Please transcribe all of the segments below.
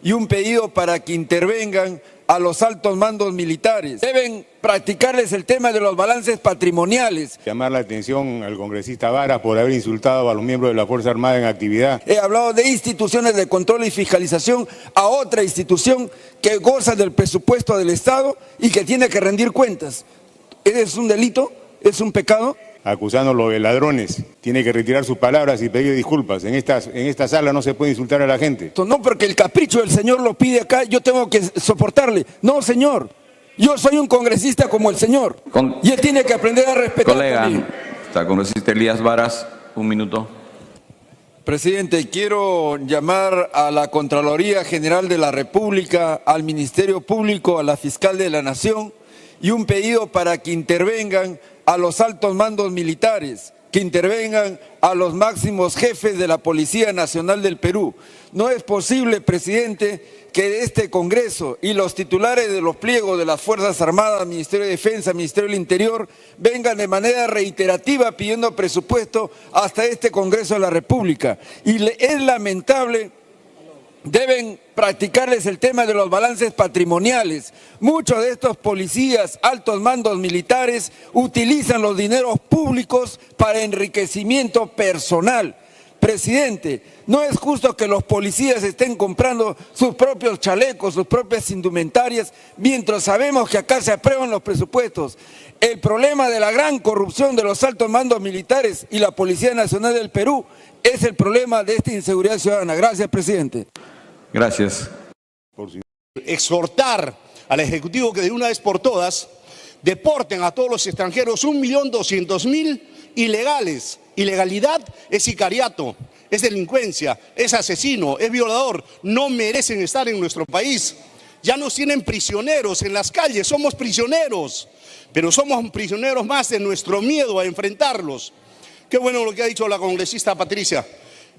y un pedido para que intervengan a los altos mandos militares. Deben practicarles el tema de los balances patrimoniales. Llamar la atención al congresista Varas por haber insultado a los miembros de la Fuerza Armada en actividad. He hablado de instituciones de control y fiscalización a otra institución que goza del presupuesto del Estado y que tiene que rendir cuentas. ¿Es un delito? ¿Es un pecado? Acusándolo de ladrones. Tiene que retirar sus palabras y pedir disculpas. En esta sala no se puede insultar a la gente. No porque el capricho del señor lo pide acá, yo tengo que soportarle. No, señor. Yo soy un congresista como el señor. Y él tiene que aprender a respetar. Colega, está congresista Elías Varas, un minuto. Presidente, quiero llamar a la Contraloría General de la República, al Ministerio Público, a la Fiscal de la Nación y un pedido para que intervengan a los altos mandos militares, que intervengan a los máximos jefes de la Policía Nacional del Perú. No es posible, presidente, que este Congreso y los titulares de los pliegos de las Fuerzas Armadas, Ministerio de Defensa, Ministerio del Interior, vengan de manera reiterativa pidiendo presupuesto hasta este Congreso de la República. Y es lamentable. Deben practicarles el tema de los balances patrimoniales. Muchos de estos policías, altos mandos militares, utilizan los dineros públicos para enriquecimiento personal. Presidente, no es justo que los policías estén comprando sus propios chalecos, sus propias indumentarias, mientras sabemos que acá se aprueban los presupuestos. El problema de la gran corrupción de los altos mandos militares y la Policía Nacional del Perú es el problema de esta inseguridad ciudadana. Gracias, presidente. Gracias. Exhortar al Ejecutivo que de una vez por todas deporten a todos los extranjeros, 1.200.000 ilegales. Ilegalidad es sicariato, es delincuencia, es asesino, es violador. No merecen estar en nuestro país. Ya nos tienen prisioneros en las calles, somos prisioneros, pero somos prisioneros más de nuestro miedo a enfrentarlos. Qué bueno lo que ha dicho la congresista Patricia.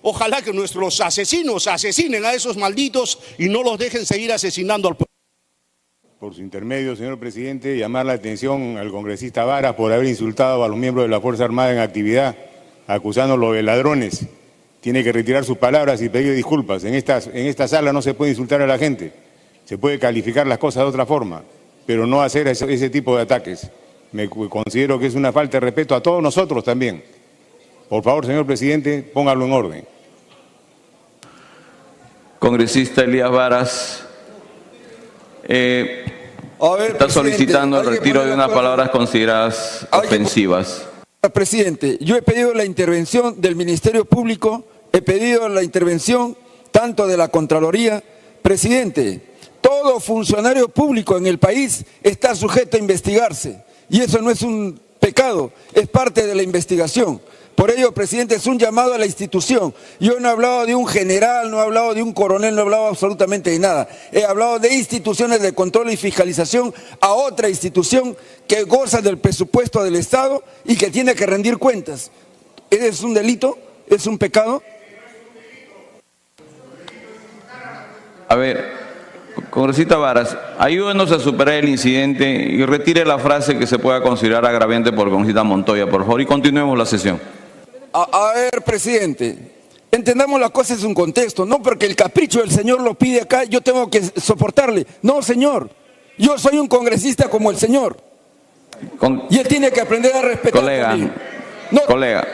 Ojalá que nuestros asesinos asesinen a esos malditos y no los dejen seguir asesinando al pueblo. Por su intermedio, señor presidente, llamar la atención al congresista Varas por haber insultado a los miembros de la Fuerza Armada en actividad, acusándolo de ladrones. Tiene que retirar sus palabras y pedir disculpas. En esta sala no se puede insultar a la gente. Se puede calificar las cosas de otra forma, pero no hacer ese tipo de ataques. Me considero que es una falta de respeto a todos nosotros también. Por favor, señor presidente, póngalo en orden. Congresista Elías Varas, está solicitando el retiro de unas palabras consideradas ofensivas. Presidente, yo he pedido la intervención del Ministerio Público, he pedido la intervención tanto de la Contraloría. Presidente, todo funcionario público en el país está sujeto a investigarse y eso no es un pecado, es parte de la investigación. Por ello, presidente, es un llamado a la institución. Yo no he hablado de un general, no he hablado de un coronel, no he hablado absolutamente de nada. He hablado de instituciones de control y fiscalización a otra institución que goza del presupuesto del Estado y que tiene que rendir cuentas. ¿Es un delito? ¿Es un pecado? A ver, congresista Varas, ayúdenos a superar el incidente y retire la frase que se pueda considerar agraviante por el congresista Montoya, por favor, y continuemos la sesión. A ver, presidente, entendamos las cosas en un contexto, no porque el capricho del señor lo pide acá, yo tengo que soportarle. No, señor, yo soy un congresista como el señor. Y él tiene que aprender a respetar. Colega,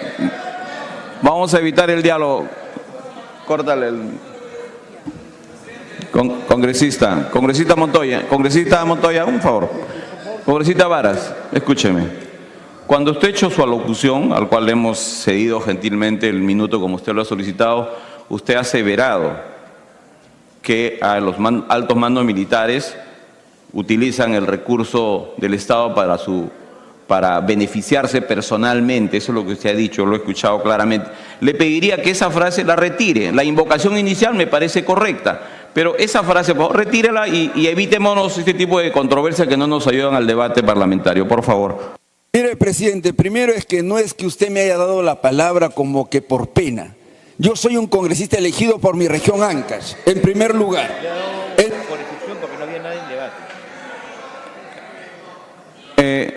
vamos a evitar el diálogo. Córtale el... Congresista Montoya, un favor. Congresista Varas, escúcheme. Cuando usted ha hecho su alocución, al cual le hemos cedido gentilmente el minuto como usted lo ha solicitado, usted ha aseverado que a los altos mandos militares utilizan el recurso del Estado para beneficiarse personalmente. Eso es lo que usted ha dicho, lo he escuchado claramente. Le pediría que esa frase la retire. La invocación inicial me parece correcta, pero esa frase, por favor, retírela y evitémonos este tipo de controversias que no nos ayudan al debate parlamentario, por favor. Mire, presidente, primero es que no es que usted me haya dado la palabra como que por pena. Yo soy un congresista elegido por mi región Ancash, en primer lugar. Por excepción, porque no había nadie en debate.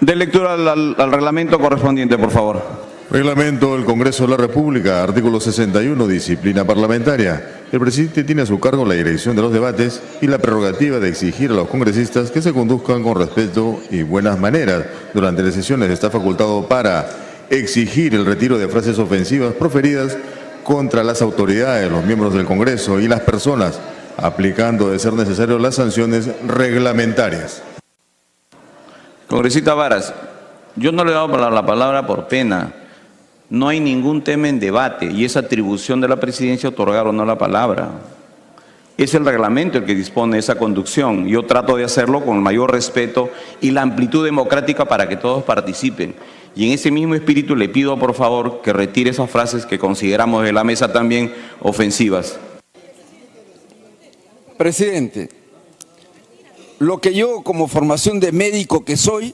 De lectura al reglamento correspondiente, por favor. Reglamento del Congreso de la República, artículo 61, disciplina parlamentaria. el presidente tiene a su cargo la dirección de los debates y la prerrogativa de exigir a los congresistas que se conduzcan con respeto y buenas maneras. Durante las sesiones está facultado para exigir el retiro de frases ofensivas proferidas contra las autoridades, los miembros del Congreso y las personas, aplicando de ser necesario las sanciones reglamentarias. Congresista Varas, yo no le he dado la palabra por pena. No hay ningún tema en debate y es atribución de la presidencia otorgar o no la palabra. Es el reglamento el que dispone esa conducción. Yo trato de hacerlo con el mayor respeto y la amplitud democrática para que todos participen. Y en ese mismo espíritu le pido, por favor, que retire esas frases que consideramos de la mesa también ofensivas. Presidente, lo que yo como formación de médico que soy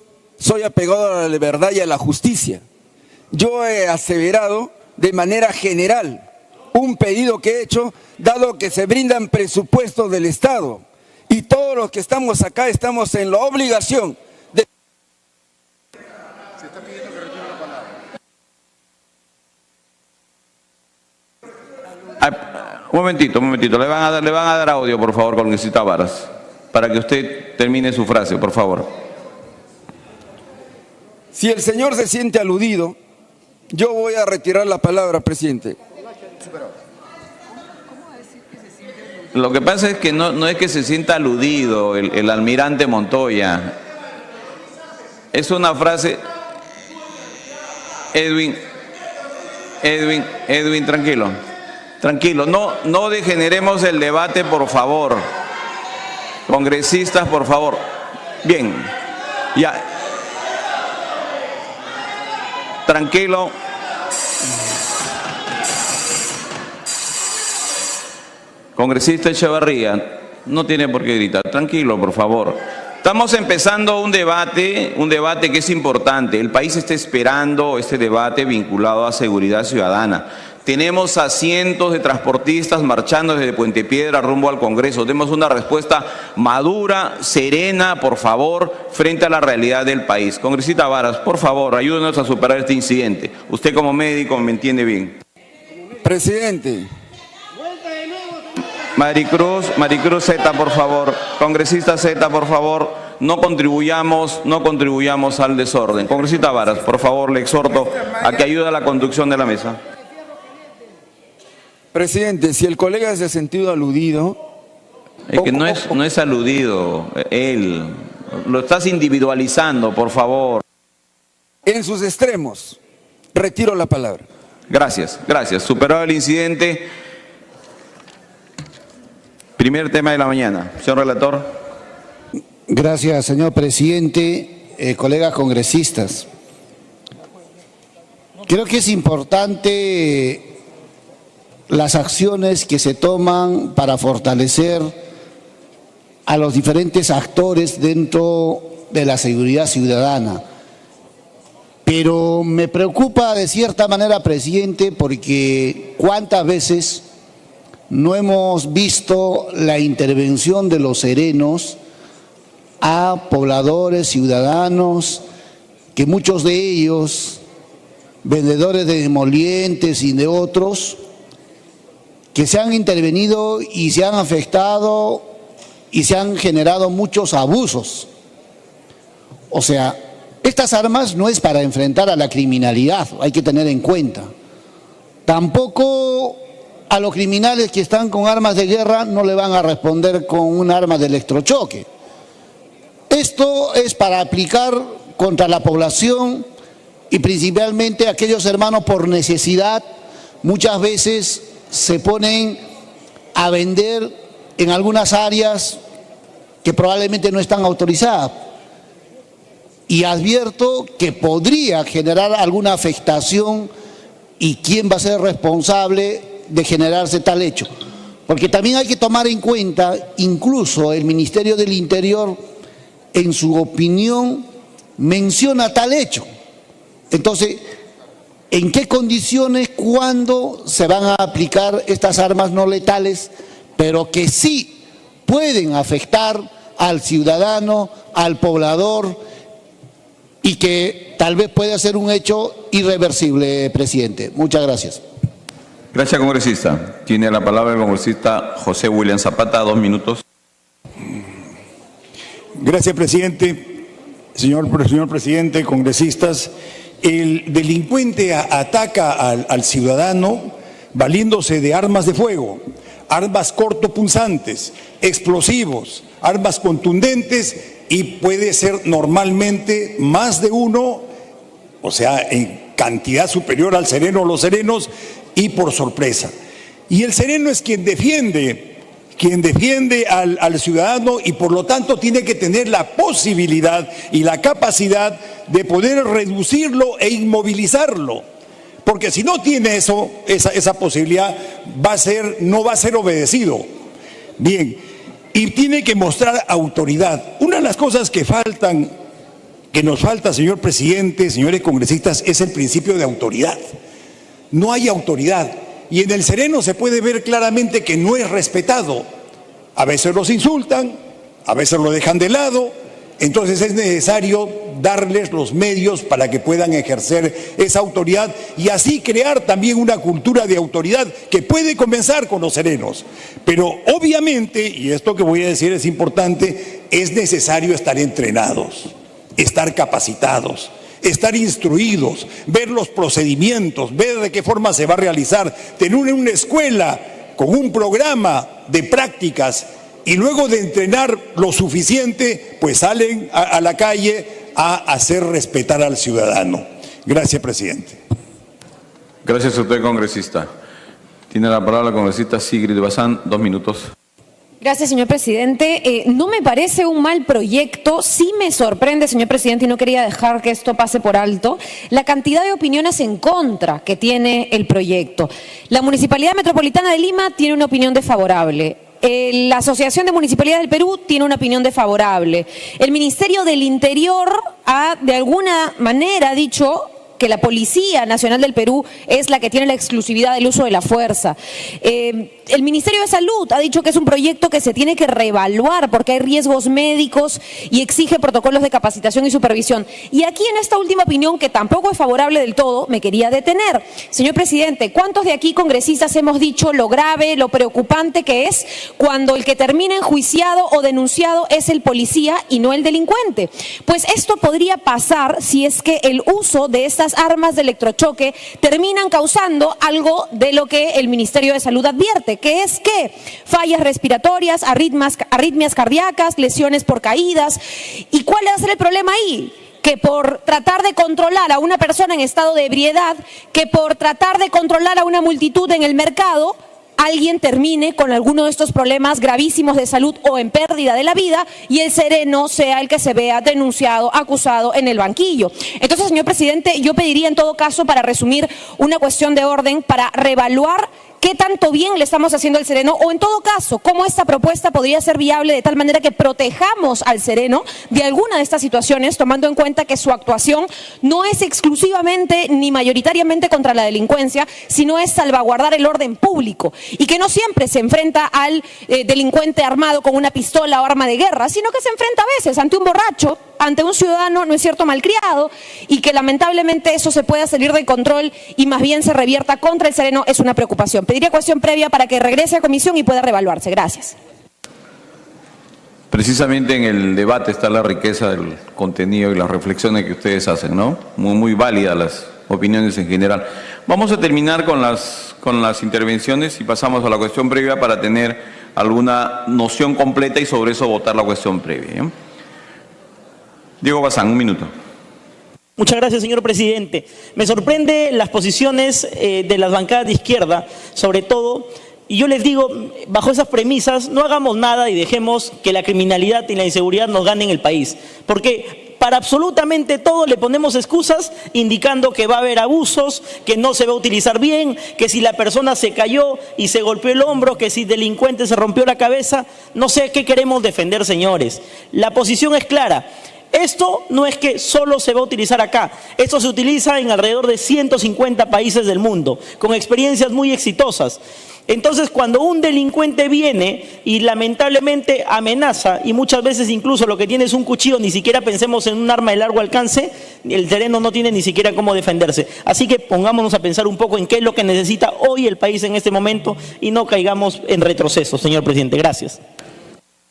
apegado a la verdad y a la justicia. Yo he aseverado de manera general un pedido que he hecho, dado que se brindan presupuestos del Estado y todos los que estamos acá estamos en la obligación de... Se está pidiendo que retire la palabra. Un momentito, le van a dar audio, por favor, congresista Varas, para que usted termine su frase, por favor. Si el señor se siente aludido, yo voy a retirar la palabra, presidente. Lo que pasa es que no es que se sienta aludido el almirante Montoya. Es una frase... Edwin, tranquilo, no degeneremos el debate, por favor. Congresistas, por favor. Bien, ya. Tranquilo. Congresista Echevarría, no tiene por qué gritar. Tranquilo, por favor. Estamos empezando un debate que es importante. El país está esperando este debate vinculado a seguridad ciudadana. Tenemos a cientos de transportistas marchando desde Puente Piedra rumbo al Congreso. Demos una respuesta madura, serena, por favor, frente a la realidad del país. Congresista Varas, por favor, ayúdenos a superar este incidente. Usted como médico me entiende bien. Presidente. Maricruz Z, por favor. Congresista Z, por favor. No contribuyamos al desorden. Congresista Varas, por favor, le exhorto a que ayude a la conducción de la mesa. Presidente, si el colega se ha sentido aludido... Es que no es aludido, él. Lo estás individualizando, por favor. En sus extremos, retiro la palabra. Gracias. Superado el incidente, primer tema de la mañana. Señor relator. Gracias, señor presidente, colegas congresistas. Creo que es importante las acciones que se toman para fortalecer a los diferentes actores dentro de la seguridad ciudadana. Pero me preocupa de cierta manera, presidente, porque cuántas veces no hemos visto la intervención de los serenos a pobladores, ciudadanos, que muchos de ellos, vendedores de emolientes y de otros, que se han intervenido y se han afectado y se han generado muchos abusos. O sea, estas armas no es para enfrentar a la criminalidad, hay que tener en cuenta. Tampoco a los criminales que están con armas de guerra no le van a responder con un arma de electrochoque. Esto es para aplicar contra la población y principalmente aquellos hermanos por necesidad, muchas veces se ponen a vender en algunas áreas que probablemente no están autorizadas. Y advierto que podría generar alguna afectación y quién va a ser responsable de generarse tal hecho. Porque también hay que tomar en cuenta, incluso el Ministerio del Interior, en su opinión, menciona tal hecho. Entonces, ¿en qué condiciones, cuándo se van a aplicar estas armas no letales, pero que sí pueden afectar al ciudadano, al poblador, y que tal vez pueda ser un hecho irreversible, presidente? Muchas gracias. Gracias, congresista. Tiene la palabra el congresista José William Zapata, 2 minutos. Gracias, presidente. Señor presidente, congresistas, el delincuente ataca al ciudadano valiéndose de armas de fuego, armas cortopunzantes, explosivos, armas contundentes y puede ser normalmente más de uno, o sea, en cantidad superior al sereno o los serenos y por sorpresa. Y el sereno es quien defiende al ciudadano y por lo tanto tiene que tener la posibilidad y la capacidad de poder reducirlo e inmovilizarlo. Porque si no tiene esa posibilidad, no va a ser obedecido. Bien, y tiene que mostrar autoridad. Una de las cosas que nos falta, señor presidente, señores congresistas, es el principio de autoridad. No hay autoridad. Y en el sereno se puede ver claramente que no es respetado. A veces los insultan, a veces lo dejan de lado. Entonces es necesario darles los medios para que puedan ejercer esa autoridad y así crear también una cultura de autoridad que puede comenzar con los serenos. Pero obviamente, y esto que voy a decir es importante, es necesario estar entrenados, estar capacitados, estar instruidos, ver los procedimientos, ver de qué forma se va a realizar, tener una escuela con un programa de prácticas. Y luego de entrenar lo suficiente, pues salen a la calle a hacer respetar al ciudadano. Gracias, presidente. Gracias a usted, congresista. Tiene la palabra la congresista Sigrid Bazán, 2 minutos. Gracias, señor presidente. No me parece un mal proyecto. Sí me sorprende, señor presidente, y no quería dejar que esto pase por alto, la cantidad de opiniones en contra que tiene el proyecto. La Municipalidad Metropolitana de Lima tiene una opinión desfavorable. La Asociación de Municipalidades del Perú tiene una opinión desfavorable. El Ministerio del Interior ha, de alguna manera, dicho que la Policía Nacional del Perú es la que tiene la exclusividad del uso de la fuerza. El Ministerio de Salud ha dicho que es un proyecto que se tiene que reevaluar porque hay riesgos médicos y exige protocolos de capacitación y supervisión. Y aquí en esta última opinión, que tampoco es favorable del todo, me quería detener. Señor presidente, ¿cuántos de aquí congresistas hemos dicho lo grave, lo preocupante que es cuando el que termina enjuiciado o denunciado es el policía y no el delincuente? Pues esto podría pasar si es que el uso de estas armas de electrochoque terminan causando algo de lo que el Ministerio de Salud advierte, que es que fallas respiratorias, arritmias cardíacas, lesiones por caídas. ¿Y cuál va a ser el problema ahí? Que por tratar de controlar a una persona en estado de ebriedad, que por tratar de controlar a una multitud en el mercado, alguien termine con alguno de estos problemas gravísimos de salud o en pérdida de la vida y el sereno sea el que se vea denunciado, acusado en el banquillo. Entonces, señor presidente, yo pediría en todo caso, para resumir, una cuestión de orden para reevaluar qué tanto bien le estamos haciendo al sereno o en todo caso, cómo esta propuesta podría ser viable de tal manera que protejamos al sereno de alguna de estas situaciones, tomando en cuenta que su actuación no es exclusivamente ni mayoritariamente contra la delincuencia, sino es salvaguardar el orden público y que no siempre se enfrenta al delincuente armado con una pistola o arma de guerra, sino que se enfrenta a veces ante un borracho, ante un ciudadano, no es cierto, malcriado, y que lamentablemente eso se pueda salir de control y más bien se revierta contra el sereno es una preocupación. Pediría cuestión previa para que regrese a comisión y pueda reevaluarse. Gracias. Precisamente en el debate está la riqueza del contenido y las reflexiones que ustedes hacen, ¿no? Muy válidas las opiniones en general. Vamos a terminar con las intervenciones y pasamos a la cuestión previa para tener alguna noción completa y sobre eso votar la cuestión previa, ¿eh? Diego Bazán, 1 minuto. Muchas gracias, señor presidente. Me sorprende las posiciones de las bancadas de izquierda, sobre todo, y yo les digo, bajo esas premisas, no hagamos nada y dejemos que la criminalidad y la inseguridad nos ganen el país. Porque para absolutamente todo le ponemos excusas indicando que va a haber abusos, que no se va a utilizar bien, que si la persona se cayó y se golpeó el hombro, que si el delincuente se rompió la cabeza. No sé qué queremos defender, señores. La posición es clara. Esto no es que solo se va a utilizar acá, esto se utiliza en alrededor de 150 países del mundo, con experiencias muy exitosas. Entonces, cuando un delincuente viene y lamentablemente amenaza, y muchas veces incluso lo que tiene es un cuchillo, ni siquiera pensemos en un arma de largo alcance, el sereno no tiene ni siquiera cómo defenderse. Así que pongámonos a pensar un poco en qué es lo que necesita hoy el país en este momento y no caigamos en retroceso, señor presidente. Gracias.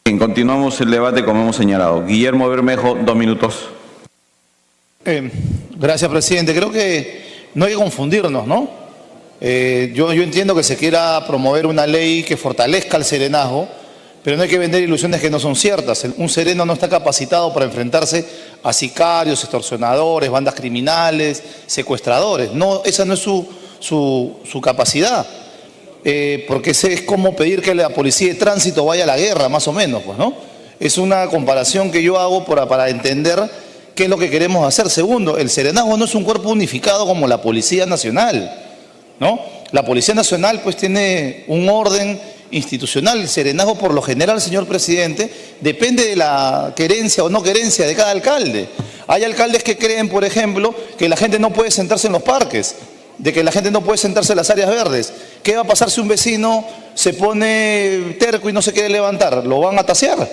Bien, continuamos el debate como hemos señalado. Guillermo Bermejo, 2 minutos. Gracias, presidente. Creo que no hay que confundirnos, ¿no? Yo entiendo que se quiera promover una ley que fortalezca el serenazgo, pero no hay que vender ilusiones que no son ciertas. Un sereno no está capacitado para enfrentarse a sicarios, extorsionadores, bandas criminales, secuestradores. No, esa no es su capacidad. Porque ese es como pedir que la policía de tránsito vaya a la guerra, más o menos, pues, ¿no? Es una comparación que yo hago para entender qué es lo que queremos hacer. Segundo, el serenazgo no es un cuerpo unificado como la Policía Nacional, ¿no? La Policía Nacional pues tiene un orden institucional. El serenazgo, por lo general, señor presidente, depende de la querencia o no querencia de cada alcalde. Hay alcaldes que creen, por ejemplo, que la gente no puede sentarse en los parques, de que la gente no puede sentarse en las áreas verdes. ¿Qué va a pasar si un vecino se pone terco y no se quiere levantar? ¿Lo van a tasear?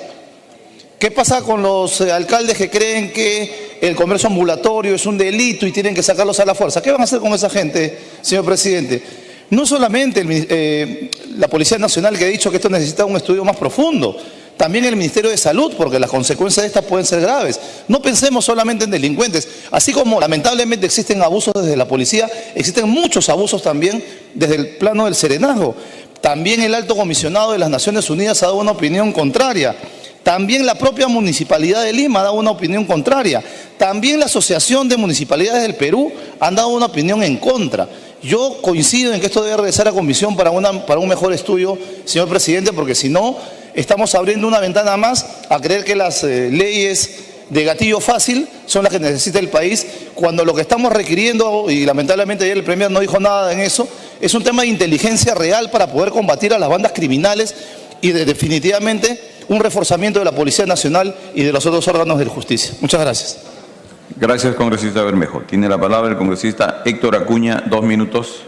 ¿Qué pasa con los alcaldes que creen que el comercio ambulatorio es un delito y tienen que sacarlos a la fuerza? ¿Qué van a hacer con esa gente, señor presidente? No solamente la Policía Nacional, que ha dicho que esto necesita un estudio más profundo, también el Ministerio de Salud, porque las consecuencias de estas pueden ser graves. No pensemos solamente en delincuentes. Así como lamentablemente existen abusos desde la policía, existen muchos abusos también desde el plano del serenazgo. También el Alto Comisionado de las Naciones Unidas ha dado una opinión contraria. También la propia Municipalidad de Lima ha dado una opinión contraria. También la Asociación de Municipalidades del Perú han dado una opinión en contra. Yo coincido en que esto debe regresar a comisión para un mejor estudio, señor presidente, porque si no, estamos abriendo una ventana más a creer que las leyes de gatillo fácil son las que necesita el país, cuando lo que estamos requiriendo, y lamentablemente ayer el Premier no dijo nada en eso, es un tema de inteligencia real para poder combatir a las bandas criminales y definitivamente un reforzamiento de la Policía Nacional y de los otros órganos de justicia. Muchas gracias. Gracias, congresista Bermejo. Tiene la palabra el congresista Héctor Acuña, 2 minutos.